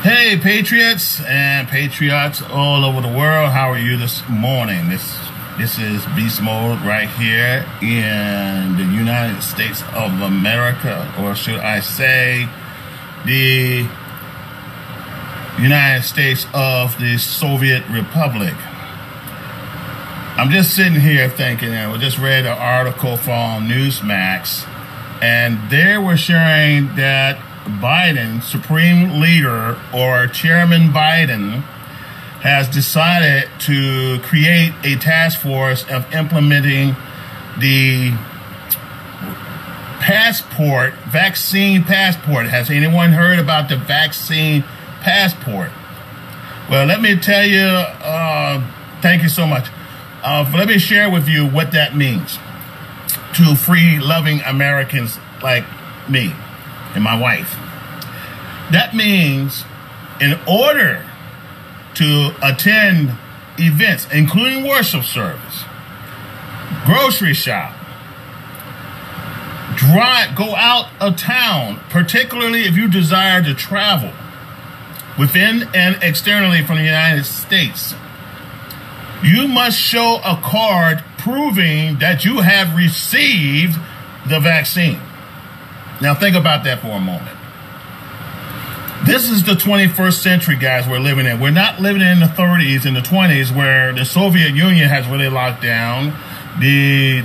Hey, patriots and patriots all over the world. How are you this morning? This is Beast Mode right here in the United States of America, or should I say the United States of the Soviet Republic. I'm just sitting here thinking, and we just read an article from Newsmax, and they were sharing that Biden, Supreme Leader or Chairman Biden, has decided to create a task force of implementing the passport, vaccine passport. Has anyone heard about the vaccine passport? Well, let me tell you, thank you so much. Let me share with you what that means to free, loving Americans like me and my wife. That means in order to attend events, including worship service, grocery shop, go out of town, particularly if you desire to travel within and externally from the United States, you must show a card proving that you have received the vaccine. Now think about that for a moment. This is the 21st century, guys, we're living in. We're not living in the 30s and the 20s where the Soviet Union has really locked down. The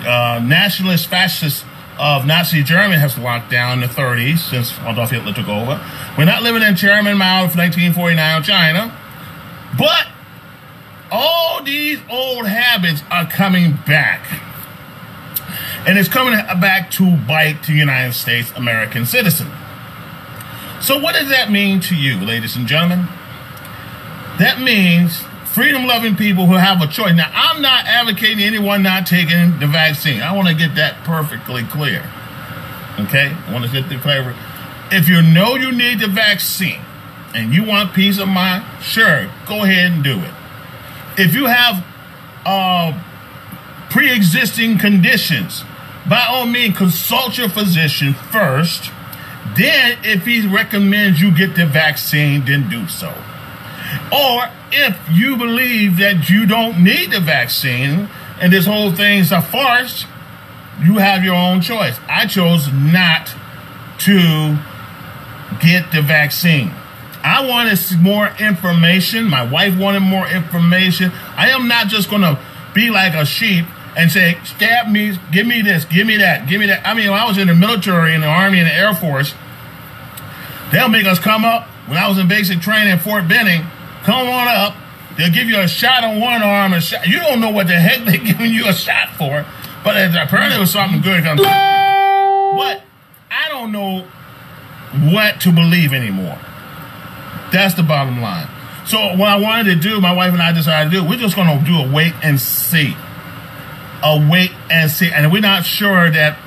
nationalist fascists of Nazi Germany has locked down in the 30s since Adolf Hitler took over. We're not living in Chairman Mao of 1949 China. But all these old habits are coming back. And it's coming back to bite the United States American citizen. So what does that mean to you, ladies and gentlemen? That means freedom-loving people who have a choice. Now, I'm not advocating anyone not taking the vaccine. I want to get that perfectly clear. Okay? I want to get the clear. If you know you need the vaccine and you want peace of mind, sure, go ahead and do it. If you have pre-existing conditions, by all means, consult your physician first. Then, if he recommends you get the vaccine, then do so. Or if you believe that you don't need the vaccine and this whole thing's a farce, you have your own choice. I chose not to get the vaccine. I wanted more information. My wife wanted more information. I am not just going to be like a sheep and say, stab me, give me this, give me that, give me that. I mean, when I was in the military, in the Army, and the Air Force, they'll make us come up. When I was in basic training at Fort Benning, come on up. They'll give you a shot on one arm. You don't know what the heck they're giving you a shot for, but apparently it was something good. But I don't know what to believe anymore. That's the bottom line. So what I wanted to do, my wife and I decided to do, we're just going to do a wait and see. A wait and see. And we're not sure that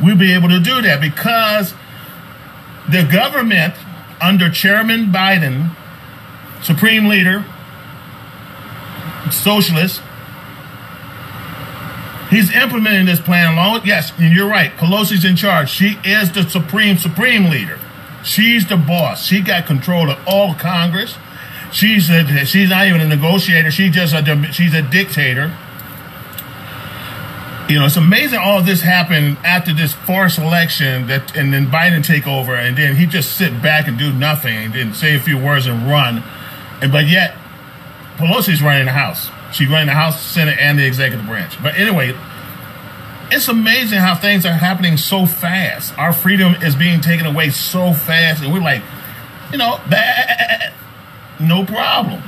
we'll be able to do that because the government under Chairman Biden, Supreme Leader, socialist, he's implementing this plan along with, yes, and you're right, Pelosi's in charge. She is the Supreme Leader. She's the boss. She got control of all Congress. She's not even a negotiator. She's a dictator. You know, it's amazing all this happened after this farce election and then Biden take over, and then he just sit back and do nothing and then say a few words and run. But yet, Pelosi's running the House. She's running the House, Senate, and the executive branch. But anyway, it's amazing how things are happening so fast. Our freedom is being taken away so fast, and we're like, you know, no problem.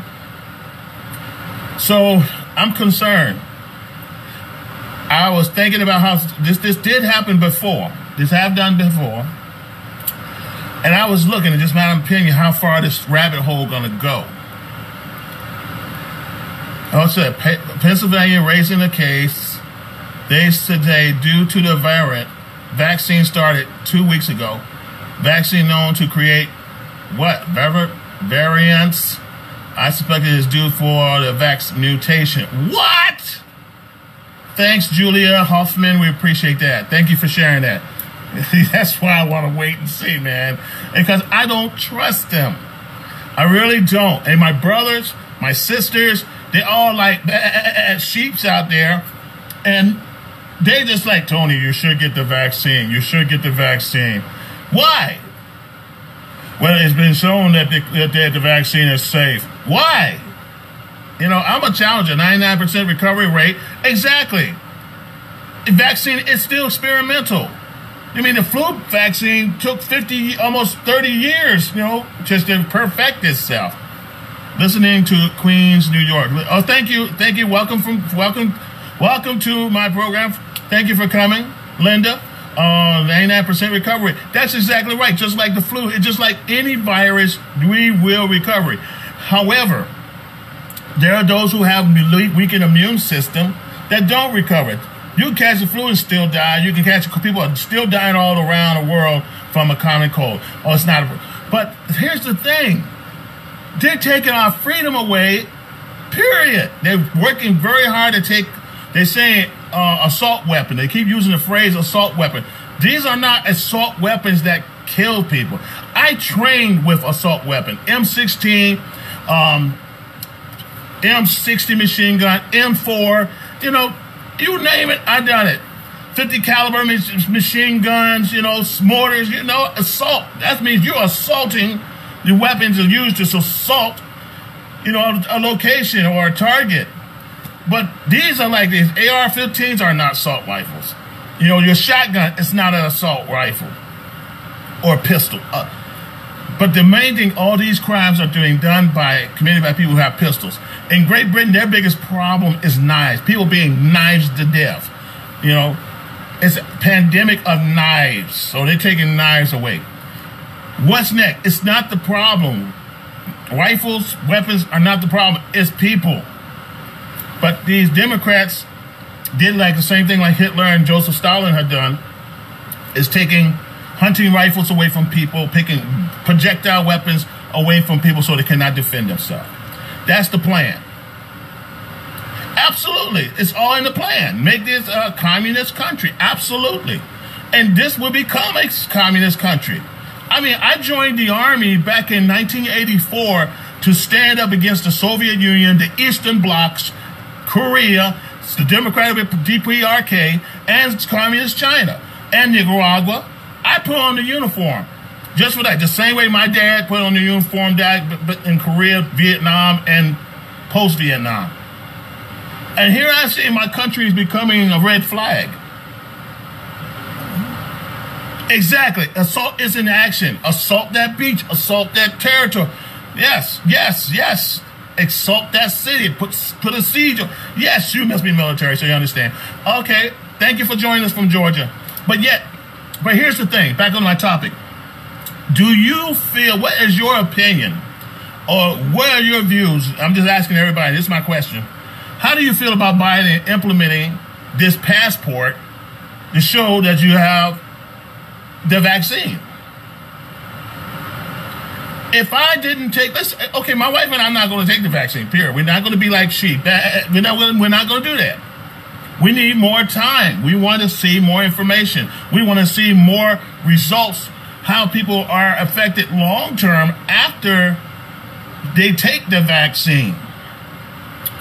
So I'm concerned. I was thinking about how this did happen before. This have done before. And I was looking, and just my opinion, how far this rabbit hole going to go. Also, Pennsylvania raising the case. They today, due to the variant, vaccine started 2 weeks ago. Vaccine known to create what? Variants. I suspect it is due for the vaccine mutation. What? Thanks, Julia Hoffman. We appreciate that. Thank you for sharing that. That's why I want to wait and see, man. Because I don't trust them. I really don't. And my brothers, my sisters, they all like sheeps out there. And they just like, Tony, you should get the vaccine. You should get the vaccine. Why? Well, it's been shown that the vaccine is safe. Why? You know, I'm a challenger, 99% recovery rate. Exactly. The vaccine is still experimental. I mean, the flu vaccine took almost 30 years, you know, just to perfect itself. Listening to Queens, New York. Oh, thank you. Thank you. Welcome to my program. Thank you for coming, Linda. 99% recovery. That's exactly right. Just like the flu, just like any virus, we will recover. However, there are those who have weakened immune system that don't recover. You can catch the flu and still die. You can catch people are still dying all around the world from a common cold. Oh, it's not. But here's the thing. They're taking our freedom away, period. They're working very hard to take, they're saying assault weapon. They keep using the phrase assault weapon. These are not assault weapons that kill people. I trained with assault weapon. M16, M60 machine gun, M4, you know, you name it, I done it. 50 caliber machine guns, you know, mortars, you know, assault. That means you're assaulting. The weapons are used to assault, you know, a location or a target. But these are like these AR-15s are not assault rifles. You know, your shotgun is not an assault rifle or pistol. But the main thing, all these crimes are committed by people who have pistols. In Great Britain, their biggest problem is knives. People being knives to death. You know, it's a pandemic of knives. So they're taking knives away. What's next? It's not the problem. Rifles, weapons are not the problem. It's people. But these Democrats did like the same thing like Hitler and Joseph Stalin had done, is taking hunting rifles away from people, picking projectile weapons away from people so they cannot defend themselves. That's the plan. Absolutely. It's all in the plan. Make this a communist country. Absolutely. And this will become a communist country. I mean, I joined the army back in 1984 to stand up against the Soviet Union, the Eastern Blocs, Korea, the Democratic DPRK, and Communist China, and Nicaragua. I put on the uniform just for that. The same way my dad put on the uniform but in Korea, Vietnam, and post-Vietnam. And here I see my country is becoming a red flag. Exactly. Assault is in action. Assault that beach. Assault that territory. Yes, yes, yes. Assault that city. Put a siege on. Yes, you must be military, so you understand. Okay, thank you for joining us from Georgia. But here's the thing. Back on my topic. Do you feel, what is your opinion? Or what are your views? I'm just asking everybody. This is my question. How do you feel about Biden implementing this passport to show that you have the vaccine? If I didn't take, my wife and I are not going to take the vaccine, period. We're not going to be like sheep. We're not going to do that. We need more time. We want to see more information. We want to see more results, how people are affected long term after they take the vaccine.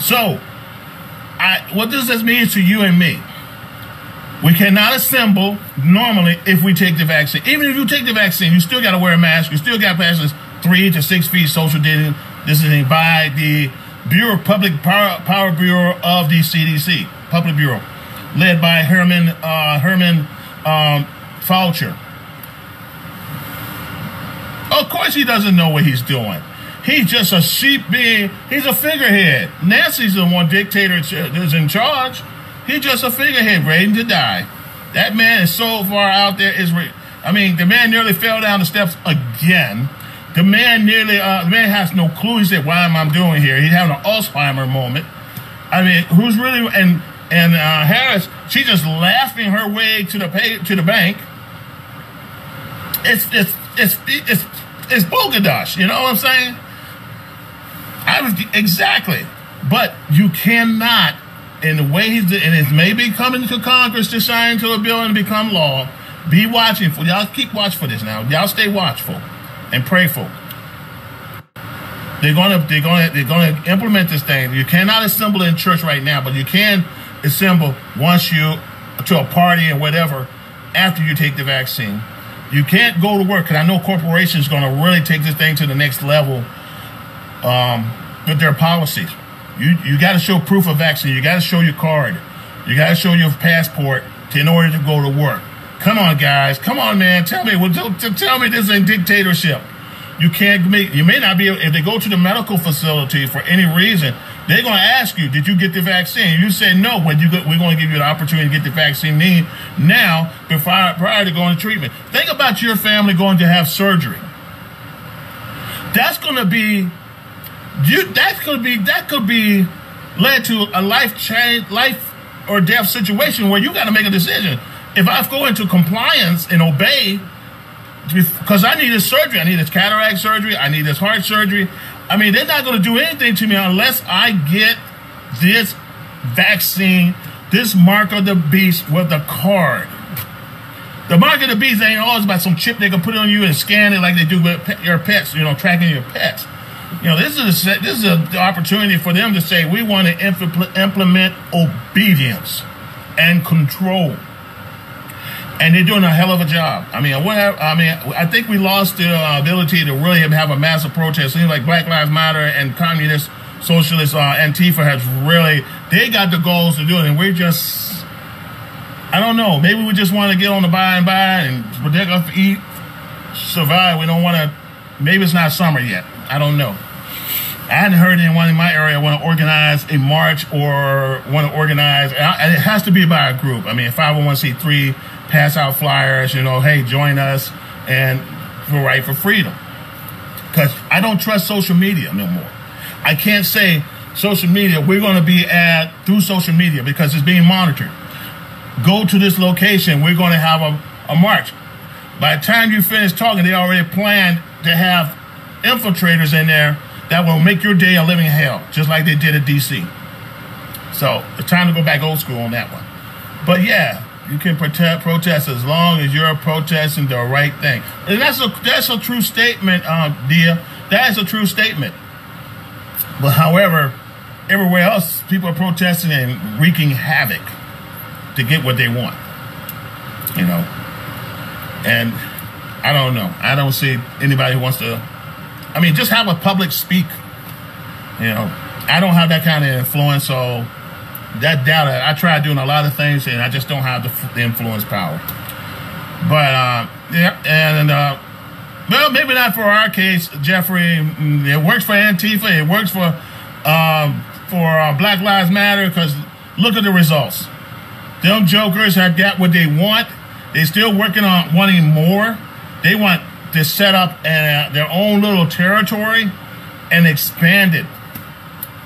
So, what does this mean to you and me? We cannot assemble normally if we take the vaccine. Even if you take the vaccine, you still got to wear a mask. You still got to pass this 3 to 6 feet social distancing by the Bureau of Public Power Bureau of the CDC, Public Bureau, led by Herman Fauci. Of course he doesn't know what he's doing. He's just a he's a figurehead. Nancy's the one dictator that's in charge. He's just a figurehead waiting to die. That man is so far out there. The man nearly fell down the steps again. The man the man has no clue. He said, "Why am I doing here?" He's having an Alzheimer moment. I mean, who's really and Harris? She's just laughing her way to the bank. It's Bogadosh. You know what I'm saying? Exactly. But you cannot, in the way and it may be coming to Congress to sign to a bill and become law. Be watching for y'all. Keep watch for this now. Y'all stay watchful and prayerful. They're gonna implement this thing. You cannot assemble in church right now, but you can assemble once you to a party and whatever after you take the vaccine. You can't go to work because I know corporations going to really take this thing to the next level with their policies. You got to show proof of vaccine. You got to show your card. You got to show your passport in order to go to work. Come on, guys. Come on, man. Tell me. Tell me this ain't dictatorship. You can't make. You may not be able, if they go to the medical facility for any reason. They're going to ask you, did you get the vaccine? You say no. We're going to give you the opportunity to get the vaccine now prior to going to treatment. Think about your family going to have surgery. That's going to be that could be led to a life or death situation where you got to make a decision. If I go into compliance and obey, because I need this surgery, I need this cataract surgery, I need this heart surgery. I mean, they're not going to do anything to me unless I get this vaccine, this mark of the beast with a card. The mark of the beast ain't always about some chip they can put on you and scan it like they do with your pets, tracking your pets. This is an opportunity for them to say, we want to implement obedience and control. And they're doing a hell of a job. I think we lost the ability to really have a massive protest. It seems like Black Lives Matter and communist, socialist, Antifa has really, they got the goals to do it. And we're just, I don't know. Maybe we just want to get on the buy and protect us, eat, survive. We don't want to, maybe it's not summer yet. I don't know. I hadn't heard anyone in my area want to organize a march or want to organize, and it has to be by a group. 501c3, pass out flyers, hey, join us and for freedom. Because I don't trust social media no more. I can't say social media, we're going to be through social media because it's being monitored. Go to this location, we're going to have a march. By the time you finish talking, they already planned to have infiltrators in there that will make your day a living hell, just like they did at D.C. So it's time to go back old school on that one. But yeah, you can protest as long as you're protesting the right thing. And that's a true statement, Dia. That is a true statement. But however, everywhere else, people are protesting and wreaking havoc to get what they want. And I don't know. I don't see anybody who wants to, just have a public speak. I don't have that kind of influence, so that data, I tried doing a lot of things, and I just don't have the influence power. But, well, maybe not for our case, Jeffrey. It works for Antifa. It works for Black Lives Matter, because look at the results. Them jokers have got what they want. They're still working on wanting more. They want to set up their own little territory and expand it.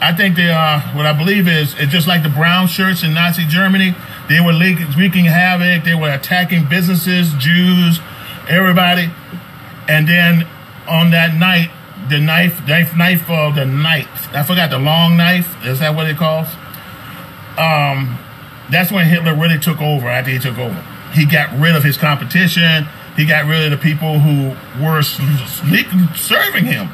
I think they what I believe is it's just like the brown shirts in Nazi Germany. They were wreaking havoc. They were attacking businesses, Jews, everybody. And then on that night, the knife of the night. I forgot, the long knife. Is that what it calls? That's when Hitler really took over. After he took over, he got rid of his competition. He got rid of the people who were serving him.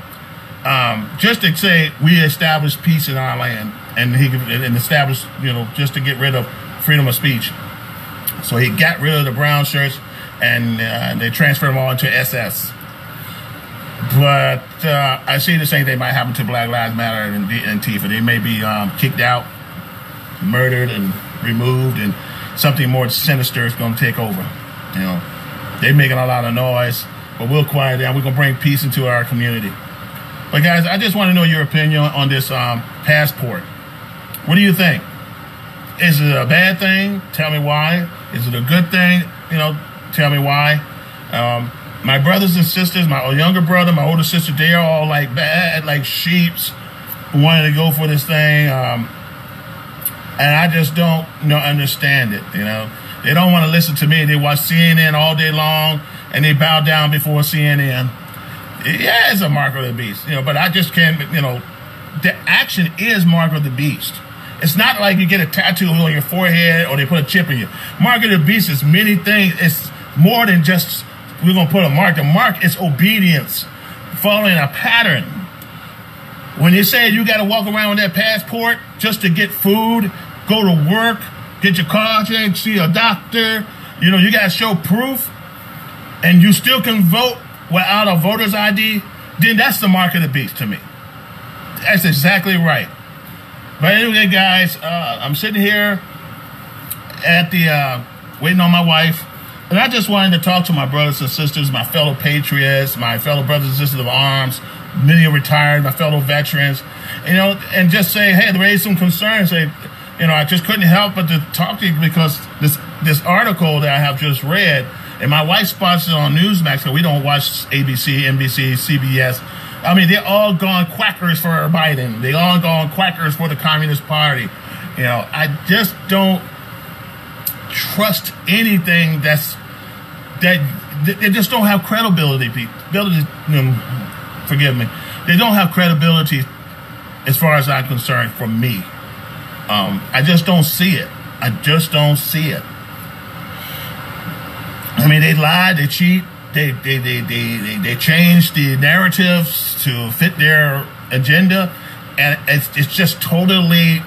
Just to say we established peace in our land, and established, just to get rid of freedom of speech. So he got rid of the brown shirts, and they transferred them all into SS. But I see the same thing might happen to Black Lives Matter and Antifa. They may be kicked out, murdered, and removed, and something more sinister is going to take over. They're making a lot of noise, but we'll quiet down. We're going to bring peace into our community. But guys, I just want to know your opinion on this passport. What do you think? Is it a bad thing? Tell me why. Is it a good thing? Tell me why. My brothers and sisters, my younger brother, my older sister, they are all like bad, like sheeps, wanting to go for this thing. And I just don't understand it. They don't want to listen to me. They watch CNN all day long, and they bow down before CNN. Yeah, it's a mark of the beast, but I just can't, the action is mark of the beast. It's not like you get a tattoo on your forehead or they put a chip in you. Mark of the beast is many things. It's more than just, we're going to put a mark. The mark is obedience, following a pattern. When they say you got to walk around with that passport just to get food, go to work, get your car changed, see a doctor, you know, you got to show proof, and you still can vote without a voter's ID, then that's the mark of the beast to me. That's exactly right. But anyway, guys, I'm sitting here at the, waiting on my wife, and I just wanted to talk to my brothers and sisters, my fellow patriots, my fellow brothers and sisters of arms. Many are retired, my fellow veterans, you know, and just say, hey, raise some concerns. Say, you know, I just couldn't help but to talk to you because this article that I have just read, and my wife sponsors it on Newsmax, because we don't watch ABC, NBC, CBS. I mean, they're all gone quackers for Biden. They all gone quackers for the Communist Party. You know, I just don't trust anything that they just don't have credibility. Forgive me. They don't have credibility as far as I'm concerned for me. I just don't see it. I just don't see it. I mean, they lie, they cheat, they change the narratives to fit their agenda, and it's just totally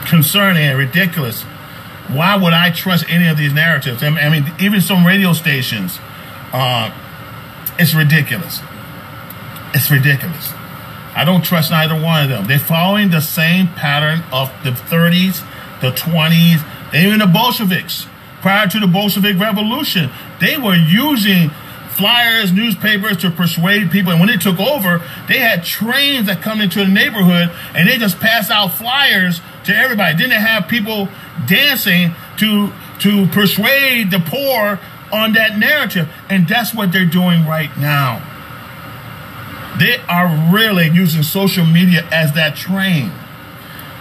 concerning and ridiculous. Why would I trust any of these narratives? I mean, even some radio stations, it's ridiculous. It's ridiculous. I don't trust either one of them. They're following the same pattern of the 30s, the 20s, even the Bolsheviks. Prior to the Bolshevik Revolution, they were using flyers, newspapers to persuade people. And when they took over, they had trains that come into the neighborhood, and they just passed out flyers to everybody. Then they have people dancing to persuade the poor on that narrative. And that's what they're doing right now. They are really using social media as that train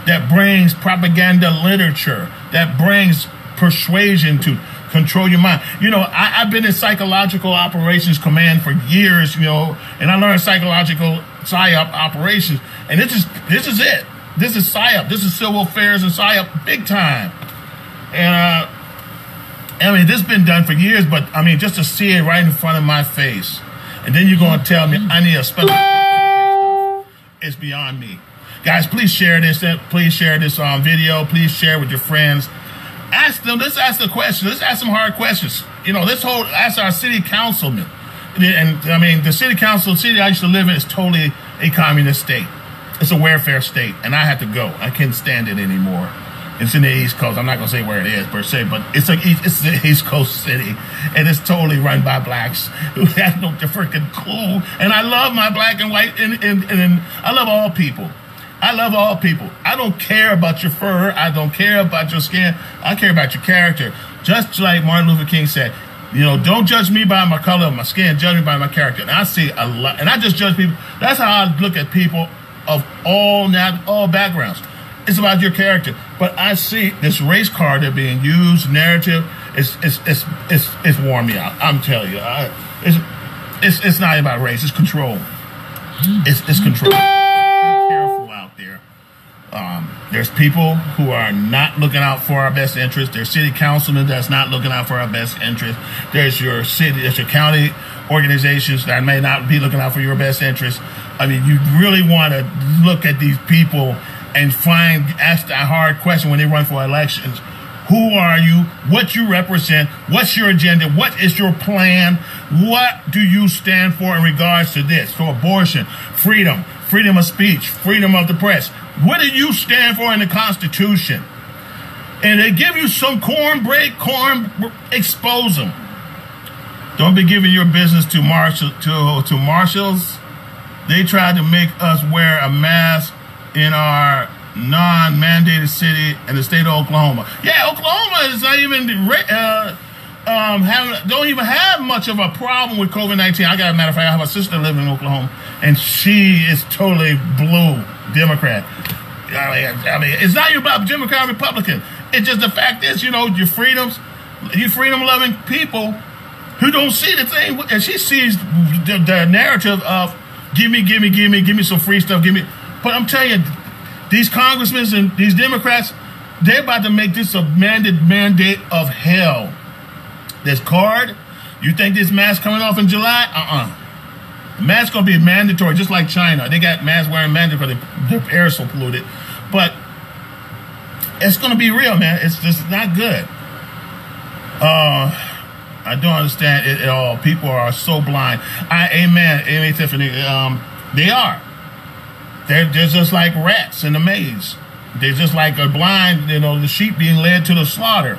that brings propaganda literature, that brings persuasion to control your mind. You know, I've been in psychological operations command for years, you know, and I learned psychological PSYOP operations. And this is it. This is PSYOP. This is civil affairs and PSYOP big time. And I mean, this has been done for years, but I mean, just to see it right in front of my face, and then you're going to tell me I need a special, it's beyond me. Guys, please share this. Please share this video. Please share with your friends. Ask them. Let's ask the questions. Let's ask some hard questions. You know, ask our city councilman. And I mean, the city council, the city I used to live in is totally a communist state. It's a welfare state, and I had to go. I can't stand it anymore. It's in the East Coast. I'm not going to say where it is per se, but it's an East Coast city, and it's totally run by blacks who have no freaking clue. And I love my black and white, and I love all people. I love all people. I don't care about your fur. I don't care about your skin. I care about your character. Just like Martin Luther King said, you know, don't judge me by my color of my skin. Judge me by my character. And I see a lot, and I just judge people. That's how I look at people of all backgrounds. It's about your character. But I see this race card that being used, narrative, it's worn me out. I'm telling you, it's not about race. It's control. It's control. Be careful out there. There's people who are not looking out for our best interest. There's city councilmen that's not looking out for our best interest. There's your county organizations that may not be looking out for your best interest. I mean, you really want to look at these people and ask that hard question when they run for elections. Who are you? What you represent? What's your agenda? What is your plan? What do you stand for in regards to this? For abortion, freedom of speech, freedom of the press. What do you stand for in the Constitution? And they give you some expose them. Don't be giving your business to marshals. They tried to make us wear a mask in our non-mandated city in the state of Oklahoma. Yeah, Oklahoma is not even don't even have much of a problem with COVID-19. I got a matter of fact, I have a sister living in Oklahoma, and she is totally blue Democrat. I mean, it's not even about Democrat or Republican. It's just the fact is, you know, your freedom-loving people who don't see the thing, and she sees the narrative of give me some free stuff, But I'm telling you, these congressmen and these Democrats, they're about to make this a mandate of hell. This card, you think this mask coming off in July? Masks gonna be mandatory, just like China. They got mask wearing mandatory because their air is so polluted. But it's gonna be real, man. It's just not good. I don't understand it at all. People are so blind. Amen, Tiffany. They are. They're just like rats in a maze. They're just like a blind, the sheep being led to the slaughter.